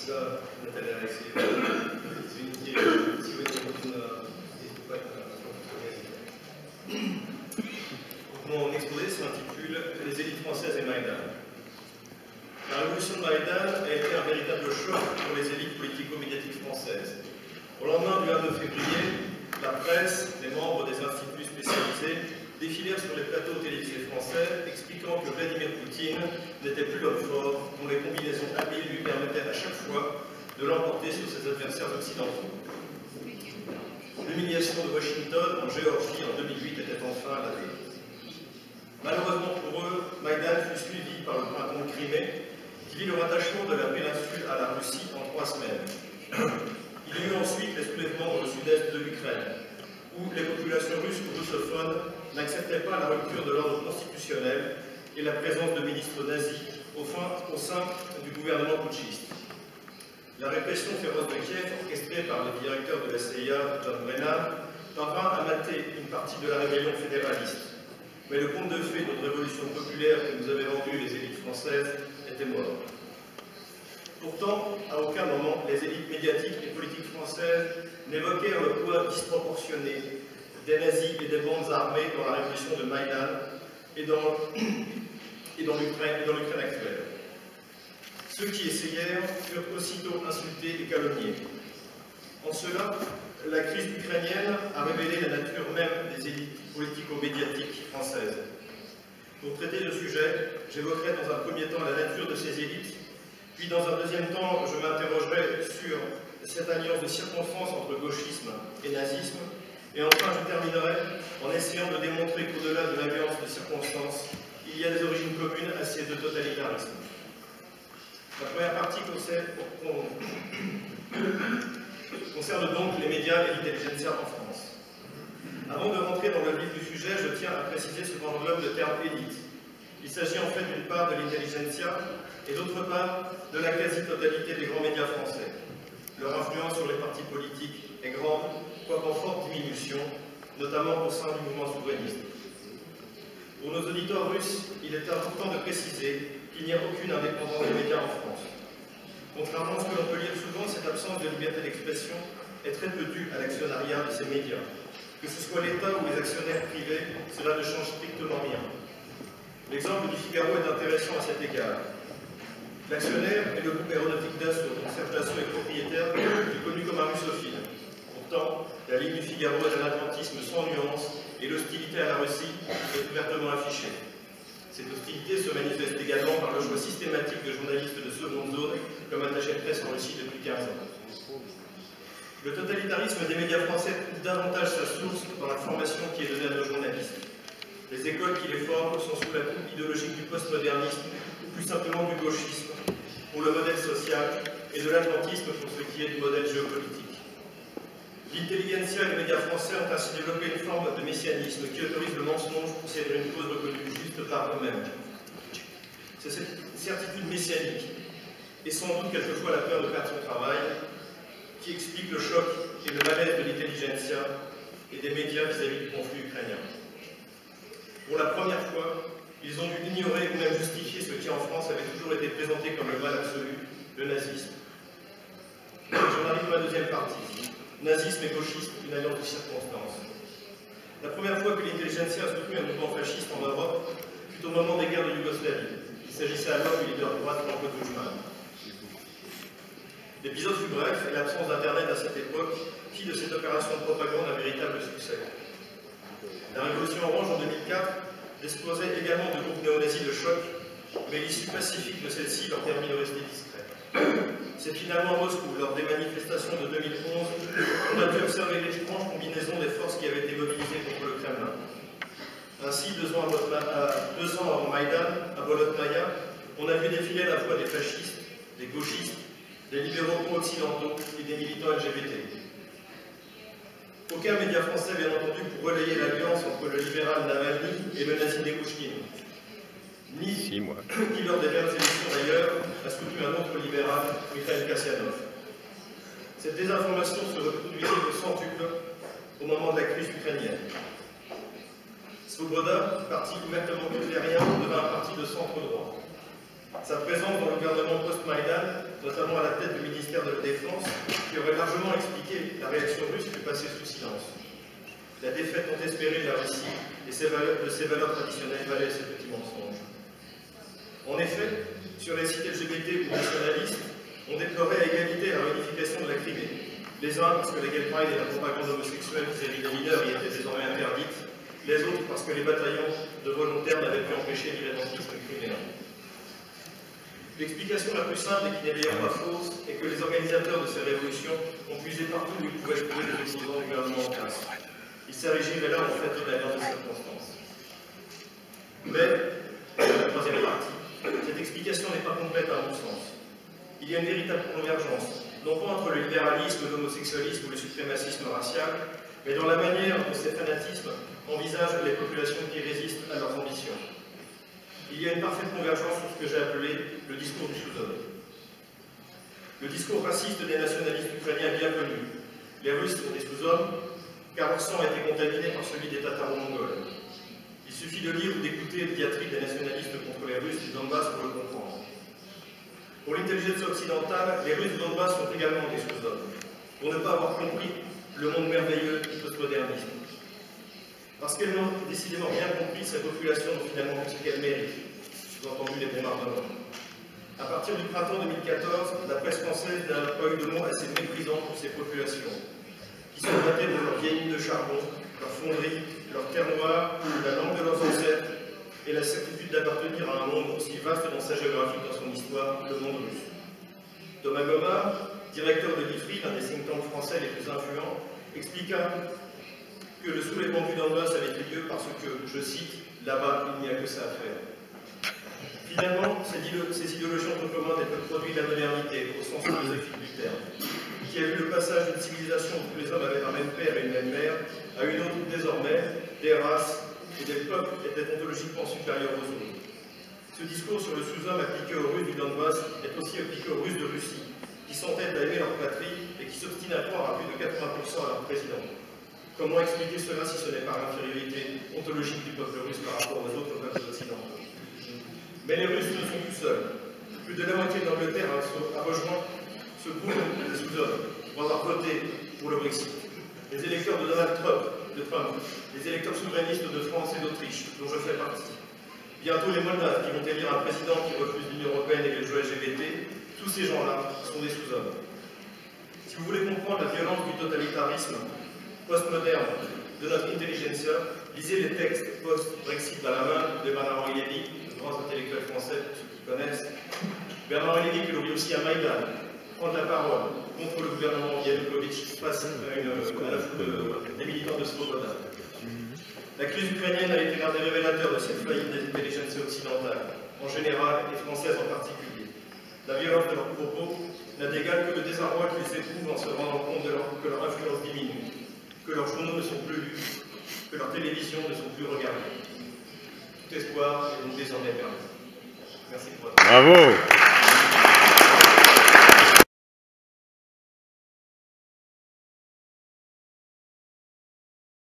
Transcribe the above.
Да, Наталья Алексеевна, извините, сегодня нужно выступать на французском языке. Mon exposé s'intitule Les élites françaises et Maïdan. La révolution de Maïdan a été un véritable choc pour les élites politico-médiatiques françaises. Au lendemain du 22 février, la presse, les membres des instituts spécialisés défilèrent sur les plateaux télévisés français expliquant que Vladimir Poutine n'était plus l'homme fort, dont les combinaisons habiles lui permettaient à chaque fois de l'emporter sur ses adversaires occidentaux. L'humiliation de Washington en Géorgie en 2008 était enfin lavée. Malheureusement pour eux, Maïdan fut suivi par le printemps de Crimée, qui vit le rattachement de la péninsule à la Russie en 3 semaines. Il y eut ensuite les soulèvements dans le sud-est de l'Ukraine, où les populations russes ou russophones n'acceptaient pas la rupture de l'ordre constitutionnel et la présence de ministres nazis au sein du gouvernement putschiste. La répression féroce de Kiev, orchestrée par le directeur de la CIA, John Brennan, parvint à mater une partie de la rébellion fédéraliste. Mais le conte de fées de notre révolution populaire que nous avaient vendu les élites françaises était mort. Pourtant, à aucun moment, les élites médiatiques et politiques françaises n'évoquèrent le poids disproportionné des nazis et des bandes armées dans la révolution de Maïdan et dans l'Ukraine actuelle. Ceux qui essayèrent furent aussitôt insultés et calomniés. En cela, la crise ukrainienne a révélé la nature même des élites politico-médiatiques françaises. Pour traiter le sujet, j'évoquerai dans un premier temps la nature de ces élites, puis dans un deuxième temps, je m'interrogerai sur cette alliance de circonstances entre gauchisme et nazisme, et enfin je terminerai en essayant de démontrer qu'au-delà de l'alliance de circonstances, il y a des origines communes à ces deux totalitarismes. La première partie concerne donc les médias et l'intelligentsia en France. Avant de rentrer dans le vif du sujet, je tiens à préciser ce qu'englobe le terme élite. Il s'agit en fait d'une part de l'intelligentsia et d'autre part de la quasi-totalité des grands médias français. Leur influence sur les partis politiques est grande, quoique en forte diminution, notamment au sein du mouvement souverainiste. Pour nos auditeurs russes, il est important de préciser qu'il n'y a aucune indépendance des médias en France. Contrairement à ce que l'on peut lire souvent, cette absence de liberté d'expression est très peu due à l'actionnariat de ces médias. Que ce soit l'État ou les actionnaires privés, cela ne change strictement rien. L'exemple du Figaro est intéressant à cet égard. L'actionnaire est le groupe aéronautique Dassault, dont Serge Dassault est propriétaire, est connu comme un russophile. Pourtant, la ligne du Figaro est un atlantisme sans nuance et l'hostilité à la Russie est ouvertement affichée. Cette hostilité se manifeste également par le choix systématique de journalistes de seconde zone comme attachés de presse en Russie depuis 15 ans. Le totalitarisme des médias français trouve davantage sa source dans la formation qui est donnée à nos journalistes. Les écoles qui les forment sont sous la coupe idéologique du postmodernisme ou plus simplement du gauchisme pour le modèle social et de l'atlantisme pour ce qui est du modèle géopolitique. L'intelligentsia et les médias français ont ainsi développé une forme de messianisme qui autorise le mensonge pour servir une cause reconnue juste par eux-mêmes. C'est cette certitude messianique, et sans doute quelquefois la peur de perdre son travail, qui explique le choc et le malaise de l'intelligentsia et des médias vis-à-vis du conflit ukrainien. Pour la première fois, ils ont dû ignorer ou même justifier ce qui en France avait toujours été présenté comme le mal absolu, le nazisme. J'en arrive à ma deuxième partie. Nazisme et gauchisme, une alliance de circonstances. La première fois que l'intelligentsia a soutenu un mouvement fasciste en Europe fut au moment des guerres de Yougoslavie. Il s'agissait alors du leader de droite Franco Tuđman. L'épisode fut bref et l'absence d'Internet à cette époque fit de cette opération de propagande un véritable succès. La Révolution orange en 2004 disposait également de groupes néo-nazis de choc, mais l'issue pacifique de celle-ci leur permit de rester discrets. C'est finalement à Moscou, lors des manifestations de 2011, qu'on a pu observer l'étrange combinaison des forces qui avaient été mobilisées contre le Kremlin. Ainsi, 2 ans avant Maïdan, à Bolotnaïa, on a vu défiler à la fois des fascistes, des gauchistes, des libéraux pro-occidentaux et des militants LGBT. Aucun média français, bien entendu, pour relayer l'alliance entre le libéral Navalny et le nazi Nekouchkine. Ni lors des dernières élections d'ailleurs, a soutenu un autre libéral, Mikhail Kassianov. Cette désinformation se reproduisait au centuple au moment de la crise ukrainienne. Svoboda, parti ouvertement hitlérien, devint un parti de centre-droit. Sa présence dans le gouvernement post-Maïdan notamment à la tête du ministère de la Défense, qui aurait largement expliqué la réaction russe fut passée sous silence. La défaite non espérée de la Russie et de ses valeurs traditionnelles valaient ces petits mensonges. En effet, sur les sites LGBT ou nationalistes, on déplorait à égalité la réunification de la Crimée. Les uns parce que la gay pride et la propagande homosexuelle vis-à-vis des mineurs y étaient désormais interdites, les autres parce que les bataillons de volontaires n'avaient pu empêcher l'irrédentisme criméen. L'explication la plus simple et qui n'est d'ailleurs pas fausse est que les organisateurs de ces révolutions ont puisé partout où ils pouvaient trouver les opposants du gouvernement en place. Il s'agirait là en fait d'une alliance de circonstances. Mais, la troisième partie, cette explication n'est pas complète à mon sens. Il y a une véritable convergence, non pas entre le libéralisme, l'homosexualisme ou le suprémacisme racial, mais dans la manière dont ces fanatismes envisagent les populations qui résistent à leurs ambitions. Il y a une parfaite convergence sur ce que j'ai appelé le discours du sous-homme. Le discours raciste des nationalistes ukrainiens est bien connu. Les Russes sont des sous-hommes, car leur sang a été contaminé par celui des Tataro-Mongols. Il suffit de lire ou d'écouter le diatribe des nationalistes contre les Russes du Donbass pour le comprendre. Pour l'intelligence occidentale, les Russes du Donbass sont également des sous-hommes, pour ne pas avoir compris le monde merveilleux du postmodernisme. Parce qu'elles n'ont décidément rien compris, cette population n'a finalement ce qu'elle mérite, sous-entendu les bombardements. À partir du printemps 2014, la presse française n'a pas eu de mots assez méprisants pour ces populations, qui sont battées de leurs vieilles mines de charbon, leurs fonderies, leurs terres noires, la langue de leurs ancêtres, et la certitude d'appartenir à un monde aussi vaste dans sa géographie, dans son histoire, le monde russe. Thomas Gomard, directeur de l'IFRI, l'un des think tanks français les plus influents, expliqua que le soulèvement du Donbass avait eu lieu parce que, je cite, « là-bas, il n'y a que ça à faire ». Finalement, ces idéologies ont en commun d'être le produit de la modernité, au sens philosophique du terme, qui a vu le passage d'une civilisation où tous les hommes avaient un même père et une même mère, à une autre où désormais, des races et des peuples étaient ontologiquement supérieurs aux autres. Ce discours sur le sous-homme appliqué aux Russes du Donbass est aussi appliqué aux Russes de Russie, qui s'entêtent à aimer leur patrie et qui s'obstinent à croire à plus de 80% à leur président. Comment expliquer cela si ce n'est par l'infériorité ontologique du peuple russe par rapport aux autres peuples occidentaux? Mais les Russes ne sont plus seuls. Plus de la moitié de l'Angleterre a rejoint ce groupe des sous-hommes pour avoir voté pour le Brexit. Les électeurs de Donald Trump, les électeurs souverainistes de France et d'Autriche, dont je fais partie. Bientôt les Moldaves qui vont élire un président qui refuse l'Union européenne et les jeux LGBT, tous ces gens-là sont des sous-hommes. Si vous voulez comprendre la violence du totalitarisme postmoderne de notre intelligentsia, lisez les textes post-Brexit à la main de Bernard-Henri Lévy, de grands intellectuels français, pour ceux qui connaissent. Bernard-Henri Lévy, que l'on vit aussi à Maïdan, prendre la parole contre le gouvernement Yanukovych face à la foule des militants de Svoboda. La crise ukrainienne a été l'un des révélateurs de cette faillite des intelligences occidentales, en général et françaises en particulier. La violence de leurs propos n'a d'égal que le désarroi qu'ils éprouvent en se rendant compte que leur influence diminue, que leurs journaux ne sont plus lus, que leurs télévisions ne sont plus regardées. Tout espoir est donc désormais perdu. Merci pour votre attention. Bravo.